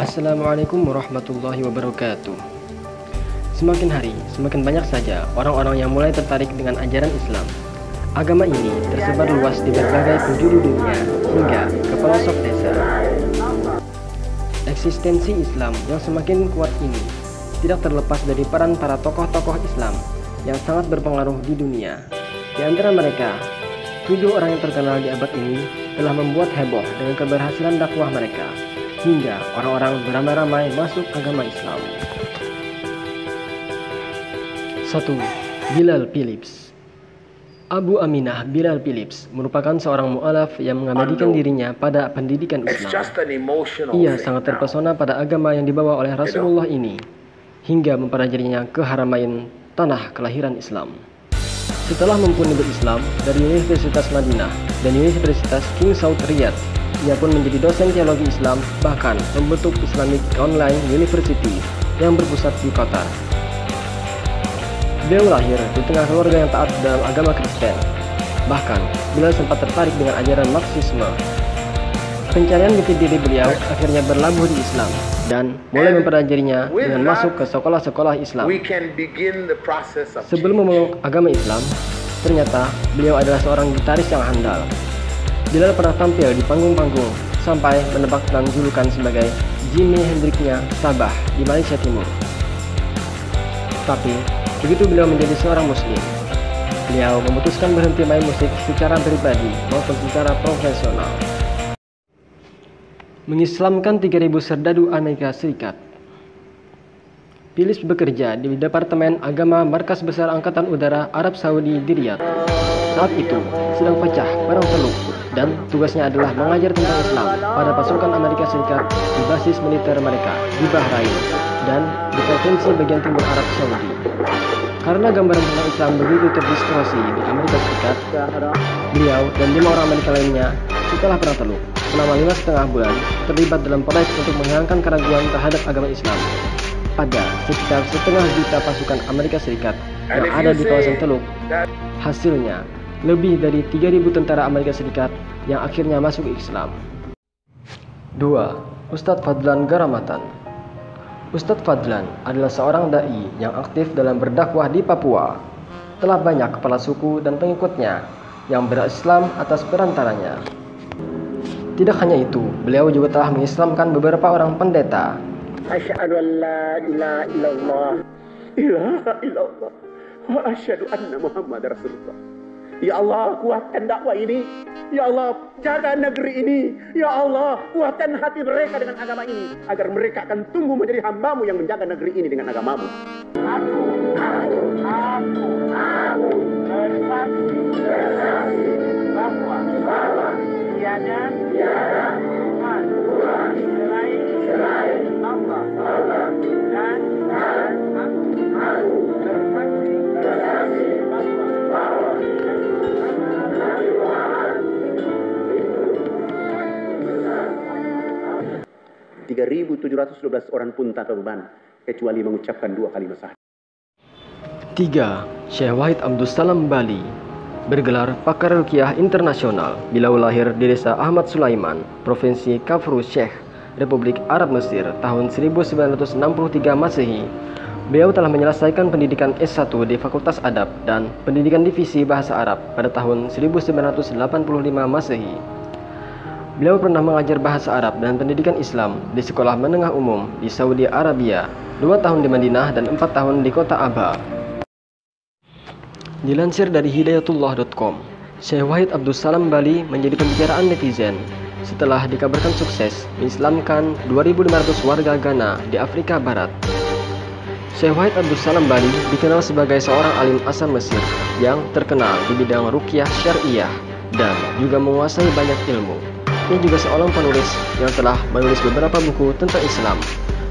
Assalamualaikum warahmatullahi wabarakatuh. Semakin hari, semakin banyak saja orang-orang yang mulai tertarik dengan ajaran Islam. Agama ini tersebar luas di berbagai penjuru dunia hingga ke pelosok desa. Eksistensi Islam yang semakin kuat ini tidak terlepas dari peran para tokoh-tokoh Islam yang sangat berpengaruh di dunia. Di antara mereka, 7 orang yang terkenal di abad ini telah membuat heboh dengan keberhasilan dakwah mereka, hingga orang-orang beramai-ramai masuk agama Islam. 1. Bilal Philips. Abu Aminah Bilal Philips merupakan seorang mu'alaf yang mengabadikan dirinya pada pendidikan Islam. Ia sangat terpesona pada agama yang dibawa oleh Rasulullah ini, hingga mempelajarinya ke Haramain, tanah kelahiran Islam. Setelah mempunyai Islam dari Universitas Madinah dan Universitas King Saud Riyadh, ia pun menjadi dosen teologi Islam, bahkan membentuk Islamic Online University yang berpusat di Qatar. Beliau lahir di tengah keluarga yang taat dalam agama Kristen. Bahkan, beliau sempat tertarik dengan ajaran Marxisme. Pencarian jati diri beliau akhirnya berlabuh di Islam dan mulai mempelajarinya dengan masuk ke sekolah-sekolah Islam. Sebelum memeluk agama Islam, ternyata beliau adalah seorang gitaris yang handal. Bilal pernah tampil di panggung-panggung sampai mendapatkan julukan sebagai Jimi Hendrix-nya Sabah di Malaysia Timur. Tapi, begitu beliau menjadi seorang muslim, beliau memutuskan berhenti main musik secara pribadi maupun secara profesional. Mengislamkan 3.000 serdadu Amerika Serikat. Philips bekerja di Departemen Agama Markas Besar Angkatan Udara Arab Saudi di Riyadh. Saat itu sedang pecah Perang Teluk dan tugasnya adalah mengajar tentang Islam pada pasukan Amerika Serikat di basis militer mereka di Bahrain dan di provinsi bagian timur Arab Saudi. Karena gambaran tentang Islam begitu terdistorsi di Amerika Serikat, beliau dan 5 orang Amerika lainnya setelah Perang Teluk selama 5,5 bulan terlibat dalam proyek untuk menghilangkan keraguan terhadap agama Islam pada sekitar 1,5 juta pasukan Amerika Serikat yang ada di kawasan Teluk. Hasilnya, lebih dari 3.000 tentara Amerika Serikat yang akhirnya masuk Islam. 2. Ustadz Fadlan Garamatan. Ustadz Fadlan adalah seorang da'i yang aktif dalam berdakwah di Papua. Telah banyak kepala suku dan pengikutnya yang berislam atas perantaranya. Tidak hanya itu, beliau juga telah mengislamkan beberapa orang pendeta. Asyhadu an la ilaha illallah, ilaha illallah, wa asyhadu anna Muhammad Rasulullah. Ya Allah, kuatkan dakwah ini. Ya Allah, jaga negeri ini. Ya Allah, kuatkan hati mereka dengan agama ini, agar mereka akan tumbuh menjadi hamba-Mu yang menjaga negeri ini dengan agama-Mu. Aku bersaksi bahwa tiada Tuhan selain Allah dan aku bersaksi bahwa 3.712 orang pun tak beban kecuali mengucapkan 2 kalimat syahadat. 3. Syekh Wahid Abdul Salam Bali. Bergelar pakar ruqyah internasional. Beliau lahir di desa Ahmad Sulaiman, Provinsi Kafru Sheikh, Republik Arab Mesir tahun 1963 Masehi. Beliau telah menyelesaikan pendidikan S1 di Fakultas Adab dan pendidikan divisi Bahasa Arab pada tahun 1985 Masehi. Beliau pernah mengajar bahasa Arab dan pendidikan Islam di sekolah menengah umum di Saudi Arabia, 2 tahun di Madinah dan 4 tahun di kota Aba. Dilansir dari hidayatullah.com, Syekh Wahid Abdul Salam Bali menjadi pembicaraan netizen setelah dikabarkan sukses mengislamkan 2.500 warga Ghana di Afrika Barat. Syekh Wahid Abdul Salam Bali dikenal sebagai seorang alim asal Mesir yang terkenal di bidang ruqyah syariah dan juga menguasai banyak ilmu. Ia juga seorang penulis yang telah menulis beberapa buku tentang Islam.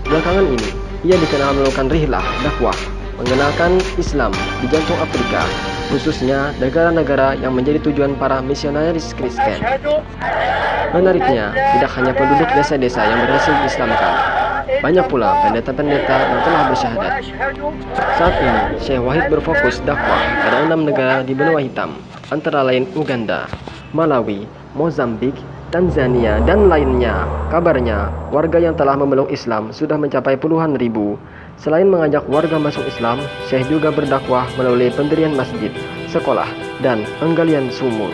Belakangan ini, ia dikenal melakukan rihlah dakwah mengenalkan Islam di jantung Afrika, khususnya negara-negara yang menjadi tujuan para misionaris Kristen. Menariknya, tidak hanya penduduk desa-desa yang berhasil diislamkan, banyak pula pendeta-pendeta yang telah bersyahadat. Saat ini, Syekh Wahid berfokus dakwah pada 6 negara di benua hitam, antara lain Uganda, Malawi, Mozambik, Tanzania, dan lainnya. Kabarnya, warga yang telah memeluk Islam sudah mencapai puluhan ribu. Selain mengajak warga masuk Islam, Syekh juga berdakwah melalui pendirian masjid, sekolah, dan penggalian sumur.